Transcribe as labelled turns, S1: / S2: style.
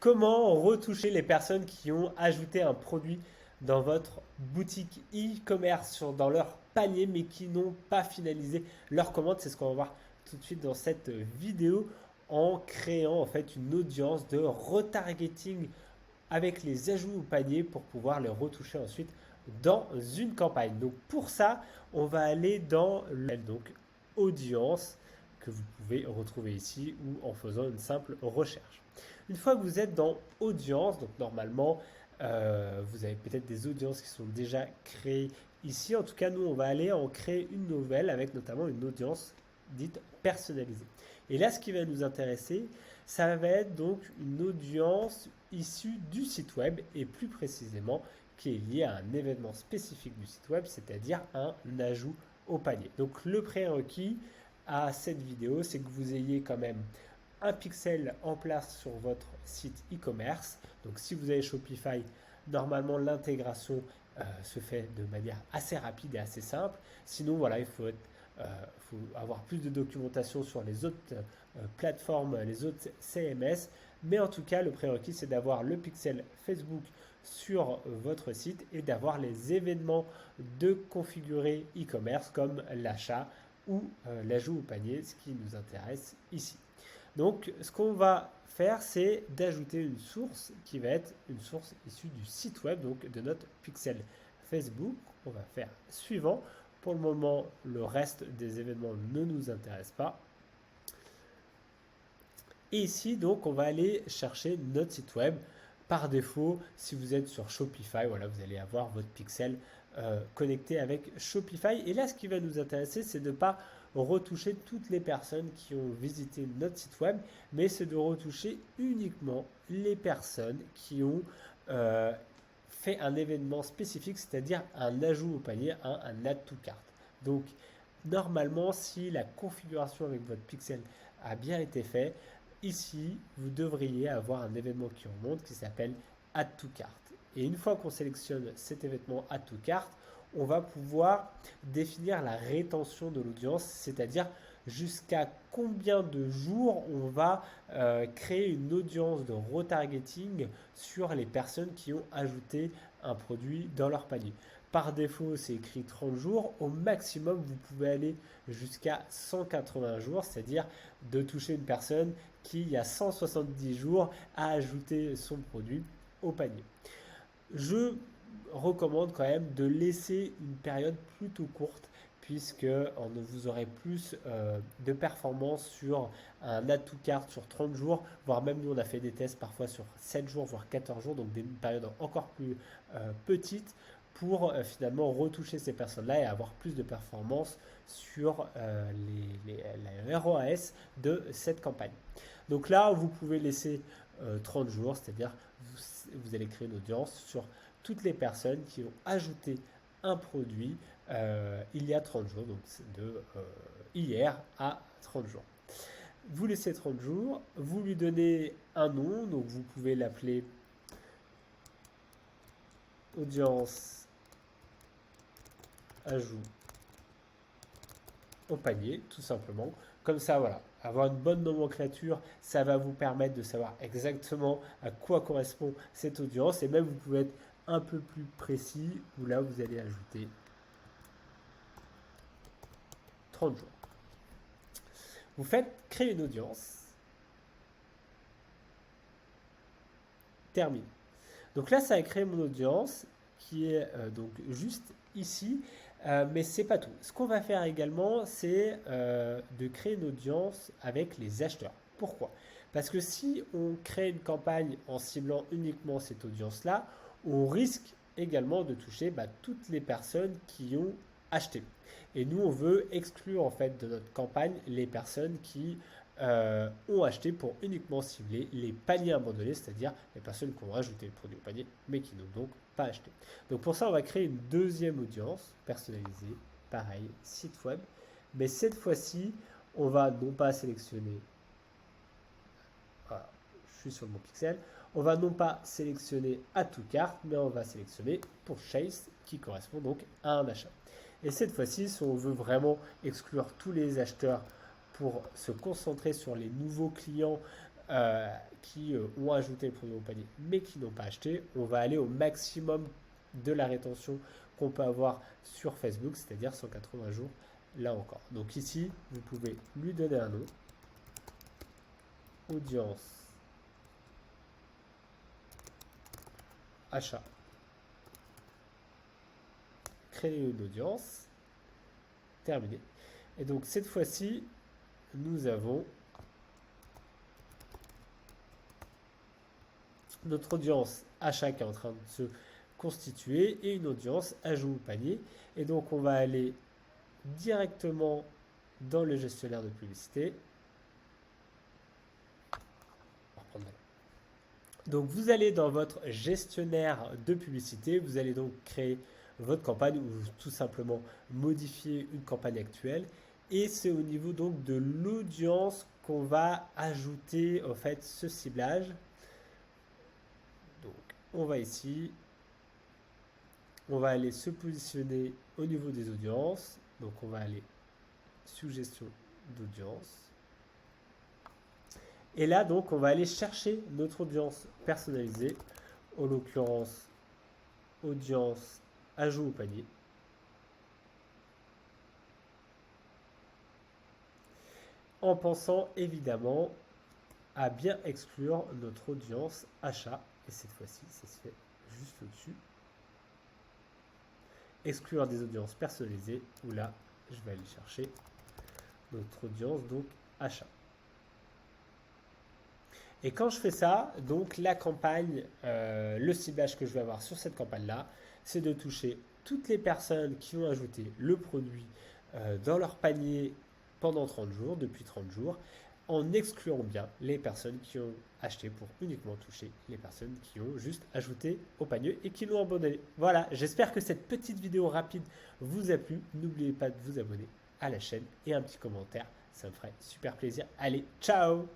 S1: Comment retoucher les personnes qui ont ajouté un produit dans votre boutique e-commerce dans leur panier mais qui n'ont pas finalisé leur commande? C'est ce qu'on va voir tout de suite dans cette vidéo en créant en fait une audience de retargeting avec les ajouts au panier pour pouvoir les retoucher ensuite dans une campagne. Donc pour ça, on va aller dans le donc audience que vous pouvez retrouver ici ou en faisant une simple recherche. Une fois que vous êtes dans audience, donc normalement vous avez peut-être des audiences qui sont déjà créées ici. En tout cas, nous on va aller en créer une nouvelle avec notamment une audience dite personnalisée. Et là, ce qui va nous intéresser, ça va être donc une audience issue du site web et plus précisément qui est liée à un événement spécifique du site web, c'est-à-dire un ajout au panier. Donc le prérequis à cette vidéo, c'est que vous ayez quand même un pixel en place sur votre site e-commerce. Donc si vous avez Shopify, normalement l'intégration se fait de manière assez rapide et assez simple. Sinon, voilà, il faut avoir plus de documentation sur les autres plateformes, les autres CMS. Mais en tout cas, le prérequis, c'est d'avoir le pixel Facebook sur votre site et d'avoir les événements de configurer e-commerce comme l'achat ou l'ajout au panier, ce qui nous intéresse ici. Donc, ce qu'on va faire, c'est d'ajouter une source qui va être une source issue du site web, donc de notre pixel Facebook. On va faire suivant. Pour le moment, le reste des événements ne nous intéresse pas. Et ici, donc, on va aller chercher notre site web. Par défaut, si vous êtes sur Shopify, voilà, vous allez avoir votre pixel connecté avec Shopify. Et là, ce qui va nous intéresser, c'est de ne pas retoucher toutes les personnes qui ont visité notre site web, mais c'est de retoucher uniquement les personnes qui ont fait un événement spécifique, c'est-à-dire un ajout au panier, un add to cart. Donc, normalement, si la configuration avec votre pixel a bien été faite, ici, vous devriez avoir un événement qui remonte qui s'appelle Add to Cart. Et une fois qu'on sélectionne cet événement Add to Cart, on va pouvoir définir la rétention de l'audience, c'est-à-dire jusqu'à combien de jours on va créer une audience de retargeting sur les personnes qui ont ajouté un produit dans leur panier. Par défaut, c'est écrit 30 jours. Au maximum, vous pouvez aller jusqu'à 180 jours, c'est-à-dire de toucher une personne qui, il y a 170 jours, a ajouté son produit au panier. Je recommande quand même de laisser une période plutôt courte puisque vous aurez plus de performance sur un add to cart sur 30 jours, voire même nous on a fait des tests parfois sur 7 jours, voire 14 jours, donc des périodes encore plus petites pour finalement retoucher ces personnes-là et avoir plus de performance sur la ROAS de cette campagne. Donc là, vous pouvez laisser 30 jours, c'est-à-dire vous allez créer une audience sur toutes les personnes qui ont ajouté un produit il y a 30 jours, donc de hier à 30 jours. Vous laissez 30 jours, vous lui donnez un nom, donc vous pouvez l'appeler audience ajout au panier, tout simplement. Comme ça, voilà, avoir une bonne nomenclature, ça va vous permettre de savoir exactement à quoi correspond cette audience. Et même, vous pouvez être un peu plus précis, où là, vous allez ajouter 30 jours. Vous faites créer une audience. Termine. Donc là, ça a créé mon audience qui est donc juste ici. Mais c'est pas tout. Ce qu'on va faire également, c'est de créer une audience avec les acheteurs. Pourquoi? Parce que si on crée une campagne en ciblant uniquement cette audience-là, on risque également de toucher toutes les personnes qui ont acheté. Et nous, on veut exclure en fait de notre campagne les personnes qui ont acheté pour uniquement cibler les paniers abandonnés, c'est-à-dire les personnes qui ont rajouté le produit au panier, mais qui n'ont donc pas acheté. Donc pour ça, on va créer une deuxième audience personnalisée, pareil, site web, mais cette fois-ci, on va non pas sélectionner, voilà, je suis sur mon pixel, on va non pas sélectionner Add to Cart, mais on va sélectionner Purchase, qui correspond donc à un achat. Et cette fois-ci, si on veut vraiment exclure tous les acheteurs pour se concentrer sur les nouveaux clients qui ont ajouté le produit au panier mais qui n'ont pas acheté, on va aller au maximum de la rétention qu'on peut avoir sur Facebook, c'est-à-dire 180 jours là encore. Donc ici, vous pouvez lui donner un nom, audience, achat, créer une audience, terminé. Et donc cette fois-ci, nous avons notre audience achat qui est en train de se constituer et une audience ajout au panier. Et donc on va aller directement dans le gestionnaire de publicité. Donc vous allez dans votre gestionnaire de publicité, vous allez donc créer votre campagne ou tout simplement modifier une campagne actuelle. Et c'est au niveau donc de l'audience qu'on va ajouter au fait ce ciblage. Donc on va ici, on va aller se positionner au niveau des audiences. Donc on va aller suggestion d'audience. Et là donc on va aller chercher notre audience personnalisée, en l'occurrence audience ajout au panier. En pensant évidemment à bien exclure notre audience achat. Et cette fois-ci, ça se fait juste au-dessus. Exclure des audiences personnalisées, où là, je vais aller chercher notre audience, donc achat. Et quand je fais ça, donc la campagne, le ciblage que je vais avoir sur cette campagne-là, c'est de toucher toutes les personnes qui ont ajouté le produit dans leur panier pendant 30 jours, depuis 30 jours, en excluant bien les personnes qui ont acheté pour uniquement toucher les personnes qui ont juste ajouté au panier et qui l'ont abandonné. Voilà, j'espère que cette petite vidéo rapide vous a plu. N'oubliez pas de vous abonner à la chaîne et un petit commentaire, ça me ferait super plaisir. Allez, ciao!